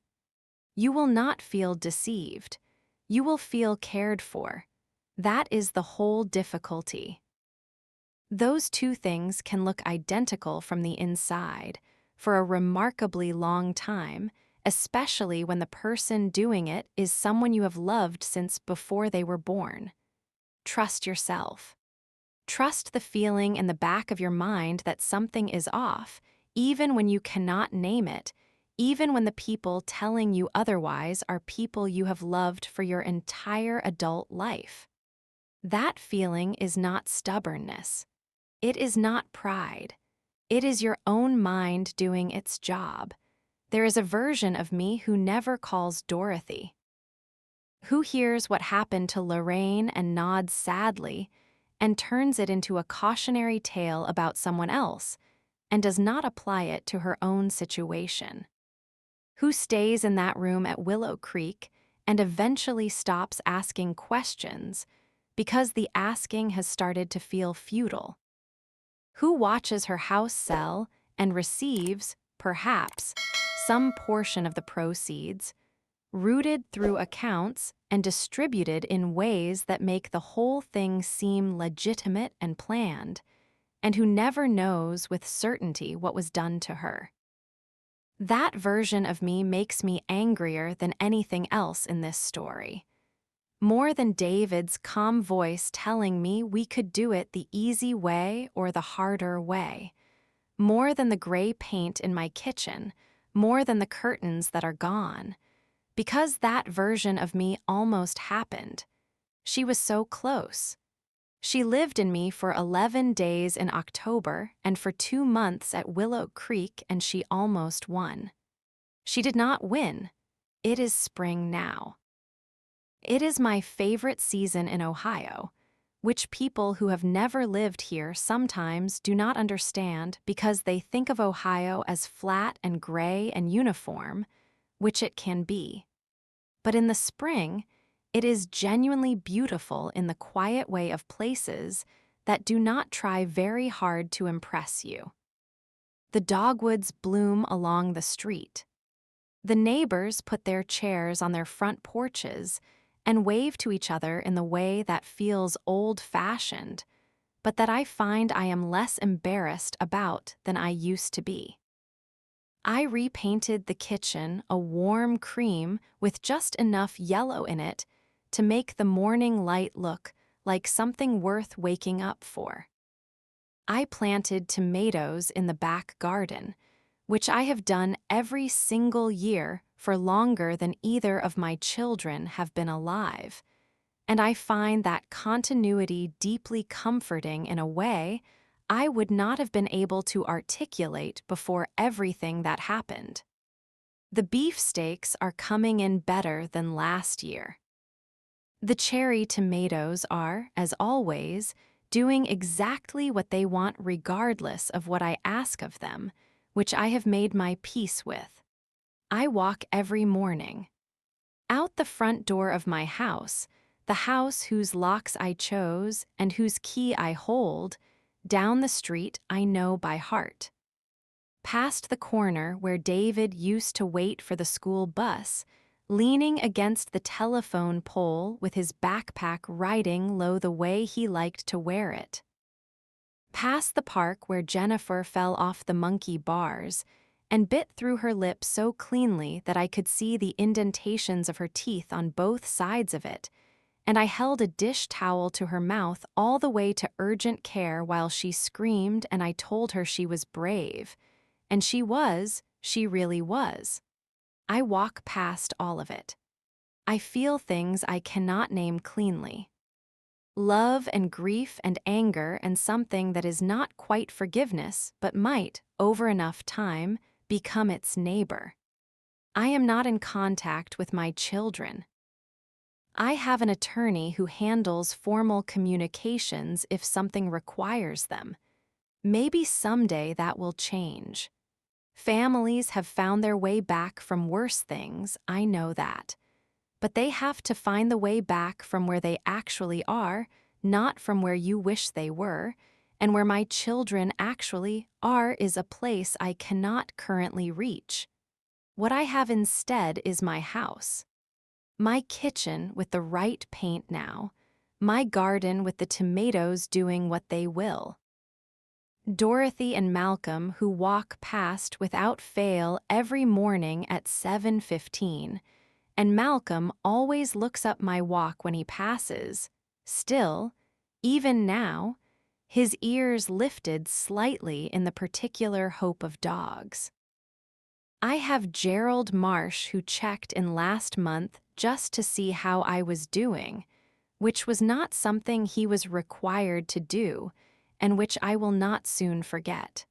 You will not feel deceived. You will feel cared for. That is the whole difficulty. Those two things can look identical from the inside for a remarkably long time, especially when the person doing it is someone you have loved since before they were born. Trust yourself. Trust the feeling in the back of your mind that something is off, even when you cannot name it, even when the people telling you otherwise are people you have loved for your entire adult life. That feeling is not stubbornness. It is not pride. It is your own mind doing its job. There is a version of me who never calls Dorothy, who hears what happened to Lorraine and nods sadly and turns it into a cautionary tale about someone else and does not apply it to her own situation, who stays in that room at Willow Creek and eventually stops asking questions because the asking has started to feel futile, who watches her house sell and receives, perhaps, some portion of the proceeds, routed through accounts and distributed in ways that make the whole thing seem legitimate and planned, and who never knows with certainty what was done to her. That version of me makes me angrier than anything else in this story. More than David's calm voice telling me we could do it the easy way or the harder way. More than the gray paint in my kitchen. More than the curtains that are gone. Because that version of me almost happened. She was so close. She lived in me for 11 days in October and for 2 months at Willow Creek, and she almost won. She did not win. It is spring now. It is my favorite season in Ohio, which people who have never lived here sometimes do not understand because they think of Ohio as flat and gray and uniform, which it can be. But in the spring, it is genuinely beautiful in the quiet way of places that do not try very hard to impress you. The dogwoods bloom along the street. The neighbors put their chairs on their front porches and wave to each other in the way that feels old-fashioned, but that I find I am less embarrassed about than I used to be. I repainted the kitchen a warm cream with just enough yellow in it to make the morning light look like something worth waking up for. I planted tomatoes in the back garden, which I have done every single year for longer than either of my children have been alive, and I find that continuity deeply comforting in a way I would not have been able to articulate before everything that happened. The beefsteaks are coming in better than last year. The cherry tomatoes are, as always, doing exactly what they want regardless of what I ask of them, which I have made my peace with. I walk every morning. Out the front door of my house, the house whose locks I chose and whose key I hold, down the street I know by heart. Past the corner where David used to wait for the school bus, leaning against the telephone pole with his backpack riding low the way he liked to wear it. Past the park where Jennifer fell off the monkey bars and bit through her lip so cleanly that I could see the indentations of her teeth on both sides of it, and I held a dish towel to her mouth all the way to urgent care while she screamed and I told her she was brave. And she really was. I walk past all of it. I feel things I cannot name cleanly. Love and grief and anger and something that is not quite forgiveness but might, over enough time, become its neighbor. I am not in contact with my children. I have an attorney who handles formal communications if something requires them. Maybe someday that will change. Families have found their way back from worse things, I know that. But they have to find the way back from where they actually are, not from where you wish they were, and where my children actually are is a place I cannot currently reach. What I have instead is my house. My kitchen with the right paint now, my garden with the tomatoes doing what they will. Dorothy and Malcolm who walk past without fail every morning at 7:15, and Malcolm always looks up my walk when he passes, still, even now, his ears lifted slightly in the particular hope of dogs. I have Gerald Marsh who checked in last month just to see how I was doing, which was not something he was required to do, and which I will not soon forget.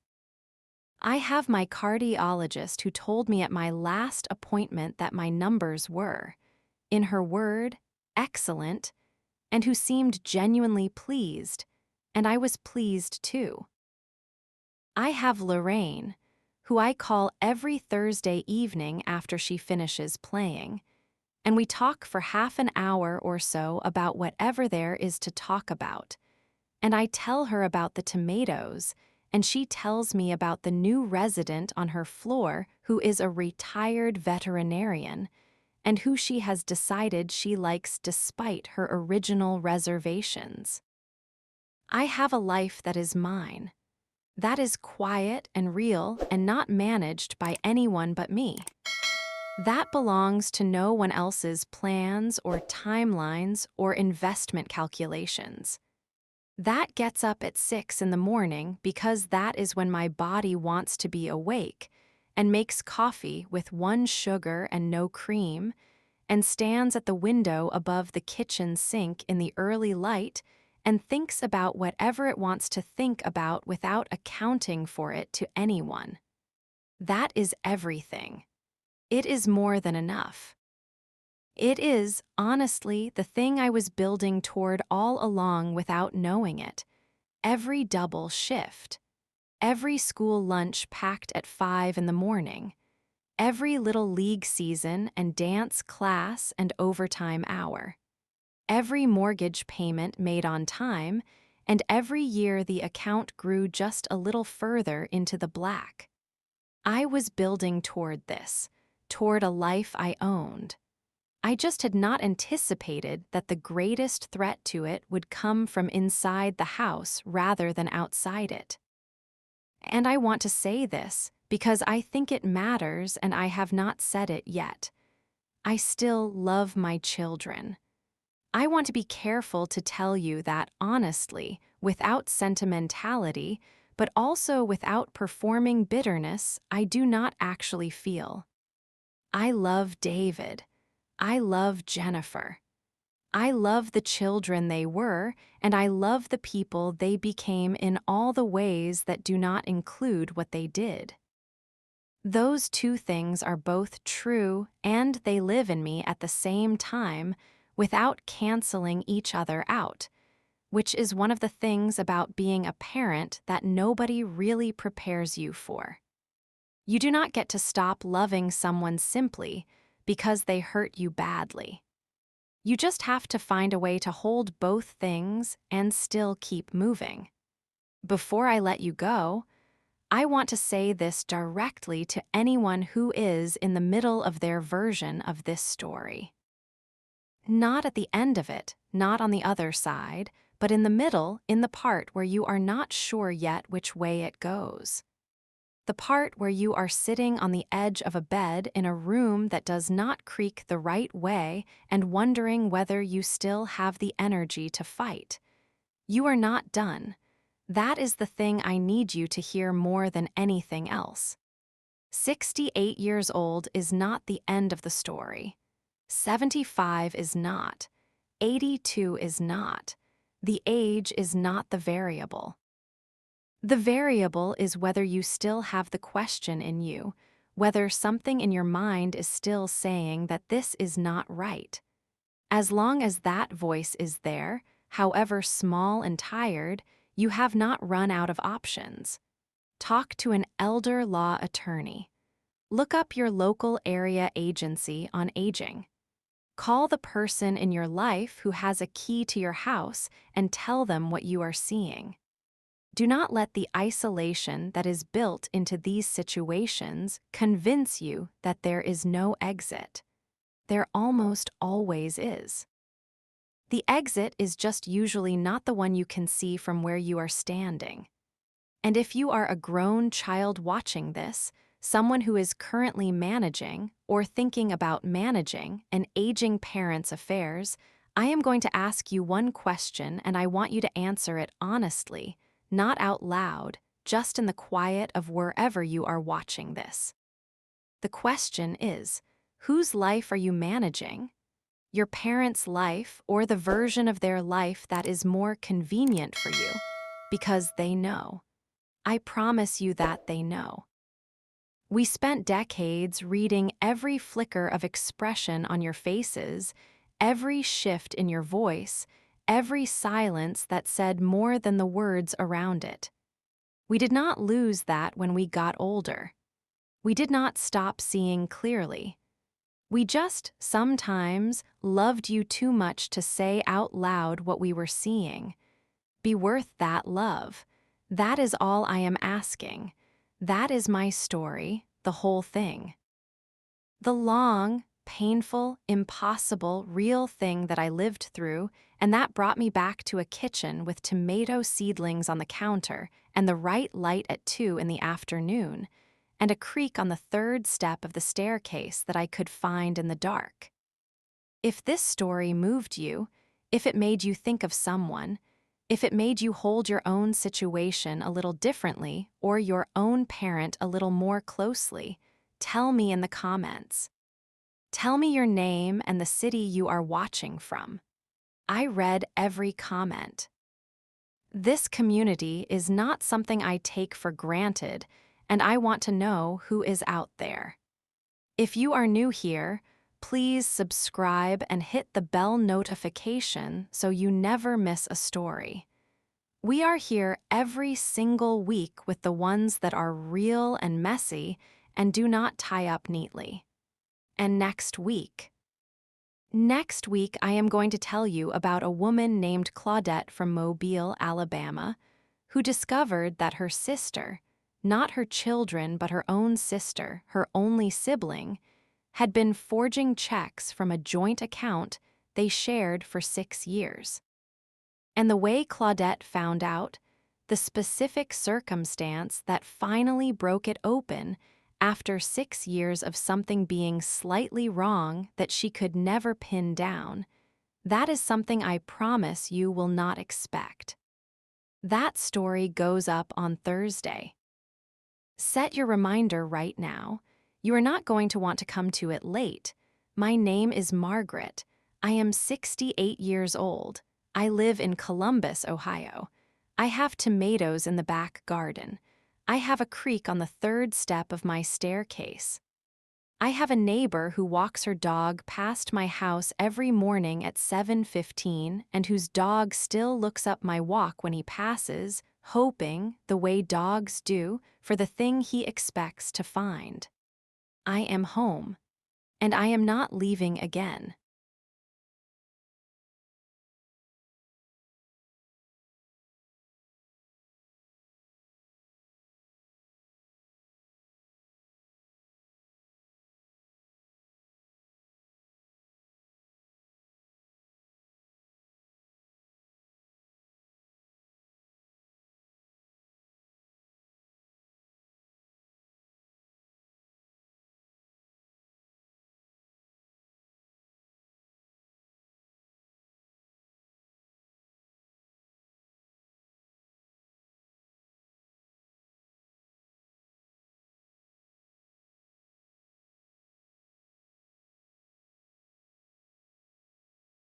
I have my cardiologist who told me at my last appointment that my numbers were, in her word, excellent, and who seemed genuinely pleased, and I was pleased too. I have Lorraine, who I call every Thursday evening after she finishes playing, and we talk for half an hour or so about whatever there is to talk about. And I tell her about the tomatoes, and she tells me about the new resident on her floor who is a retired veterinarian, and who she has decided she likes despite her original reservations. I have a life that is mine. That is quiet and real and not managed by anyone but me. That belongs to no one else's plans or timelines or investment calculations. That gets up at 6 in the morning because that is when my body wants to be awake, and makes coffee with 1 sugar and no cream, and stands at the window above the kitchen sink in the early light and thinks about whatever it wants to think about without accounting for it to anyone. That is everything. It is more than enough. It is, honestly, the thing I was building toward all along without knowing it. Every double shift. Every school lunch packed at 5 in the morning. Every little league season and dance class and overtime hour. Every mortgage payment made on time, and every year the account grew just a little further into the black. I was building toward this, toward a life I owned. I just had not anticipated that the greatest threat to it would come from inside the house rather than outside it. And I want to say this because I think it matters and I have not said it yet. I still love my children. I want to be careful to tell you that honestly, without sentimentality, but also without performing bitterness, I do not actually feel. I love David. I love Jennifer. I love the children they were, and I love the people they became in all the ways that do not include what they did. Those two things are both true and they live in me at the same time without canceling each other out, which is one of the things about being a parent that nobody really prepares you for. You do not get to stop loving someone simply because they hurt you badly. You just have to find a way to hold both things and still keep moving. Before I let you go, I want to say this directly to anyone who is in the middle of their version of this story. Not at the end of it, not on the other side, but in the middle, in the part where you are not sure yet which way it goes. The part where you are sitting on the edge of a bed in a room that does not creak the right way and wondering whether you still have the energy to fight. You are not done. That is the thing I need you to hear more than anything else. 68 years old is not the end of the story. 75 is not. 82 is not. The age is not the variable. The variable is whether you still have the question in you, whether something in your mind is still saying that this is not right. As long as that voice is there, however small and tired, you have not run out of options. Talk to an elder law attorney. Look up your local area agency on aging. Call the person in your life who has a key to your house and tell them what you are seeing. Do not let the isolation that is built into these situations convince you that there is no exit. There almost always is. The exit is just usually not the one you can see from where you are standing. And if you are a grown child watching this, someone who is currently managing or thinking about managing an aging parent's affairs, I am going to ask you one question and I want you to answer it honestly, not out loud, just in the quiet of wherever you are watching this. The question is, whose life are you managing? Your parents' life or the version of their life that is more convenient for you, because they know. I promise you that they know. We spent decades reading every flicker of expression on your faces, every shift in your voice, every silence that said more than the words around it. We did not lose that when we got older. We did not stop seeing clearly. We just, sometimes, loved you too much to say out loud what we were seeing. Be worth that love. That is all I am asking. That is my story, the whole thing. The long, painful, impossible, real thing that I lived through, and that brought me back to a kitchen with tomato seedlings on the counter and the right light at 2 in the afternoon, and a creak on the third step of the staircase that I could find in the dark. If this story moved you, if it made you think of someone, if it made you hold your own situation a little differently or your own parent a little more closely, tell me in the comments. Tell me your name and the city you are watching from. I read every comment. This community is not something I take for granted, and I want to know who is out there. If you are new here, please subscribe and hit the bell notification so you never miss a story. We are here every single week with the ones that are real and messy and do not tie up neatly. And next week I am going to tell you about a woman named Claudette from Mobile, Alabama, who discovered that her sister, not her children but her own sister, her only sibling, had been forging checks from a joint account they shared for 6 years. And the way Claudette found out, the specific circumstance that finally broke it open after 6 years of something being slightly wrong that she could never pin down, That is something I promise you will not expect. That story goes up on Thursday. Set your reminder right now. You are not going to want to come to it late. My name is Margaret. I am 68 years old. I live in Columbus, Ohio. I have tomatoes in the back garden. I have a creek on the third step of my staircase. I have a neighbor who walks her dog past my house every morning at 7:15 and whose dog still looks up my walk when he passes, hoping, the way dogs do, for the thing he expects to find. I am home, and I am not leaving again.